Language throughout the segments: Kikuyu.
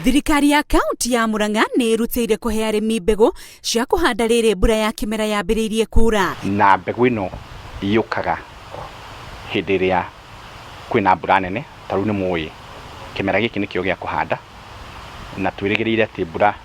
Thirikari ya kaunti ya Murang'a nĩ ĩrutĩire kũhe arĩmi mbegũ cia kũhanda rĩrĩ mbura ya kĩmera yambĩrĩirie kura. Na mbegũ ĩno yũkaga hĩndĩ ĩrĩa kwĩna mbura nene, tarĩu nĩ mũĩ kĩmera gĩkĩ nĩkĩo gĩa kũhanda na twĩrĩgĩrĩire atĩ mbura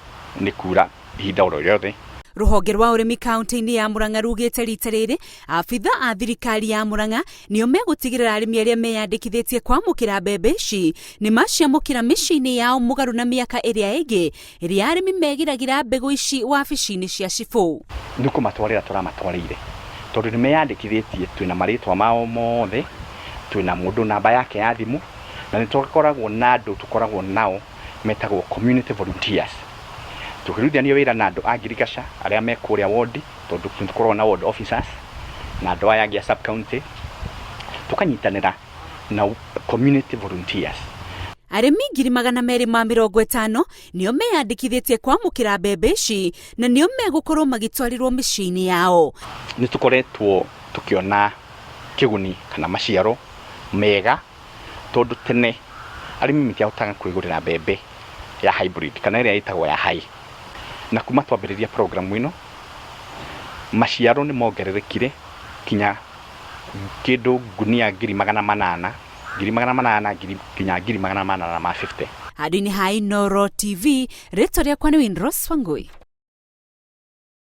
nĩ kura ihinda o rĩothe. Rũhonge rwa ũrĩmi kaunti-inĩ ya Murang'a rugĩte rita rĩrĩ abitha a thirikari ya Murang'a nĩo megũtigĩrĩra arĩmi arĩa meyandĩkithĩtie kwamũkĩra mbembe ici nĩ maciamũkĩra mĩciĩ-inĩ yao mũgarũ na mĩaka ĩrĩa ĩngĩ ĩrĩa arĩmi megiragĩra mbegũ ici wabici-inĩ cia cibũ. Nĩ kũmatwarĩra tũramatwarĩire tondũ nĩ meyandĩkithĩtie, twĩna marĩtwa mao mothe, twĩna mũndũ namba yake ya thimũ, na nĩ tũkoragwo na andũ tũkoragwo nao metagwo community volunteers. Tukirutithania wĩra na andũ a ngirigaca arĩa me kũrĩa ward, tondũ tũkoragwo na ward officers na andũ aya angĩ a sub county, tukanyitanĩra na community volunteers. Arĩmi 250,000 nĩo meyandĩkithĩtie kwamũkĩra mbembe ici na nĩo megũkorwo magĩtwarirwo mĩciĩ-inĩ yao. Nĩ tũkoretwo tũkĩona kĩguni kana maciaro mega tondũ tene arĩmi matiahotaga kwĩgũrĩra mbembe ya hybrid kana ĩrĩa ĩtagwo ya high. Na kuma twambĩrĩria program ĩno maciaro nĩ mongererekire kinya kĩndũ ngunia 800,000 nginya 850,000. Handũ-inĩ ha Inooro TV, rĩtwa rĩakwa nĩ Winrose Wangui.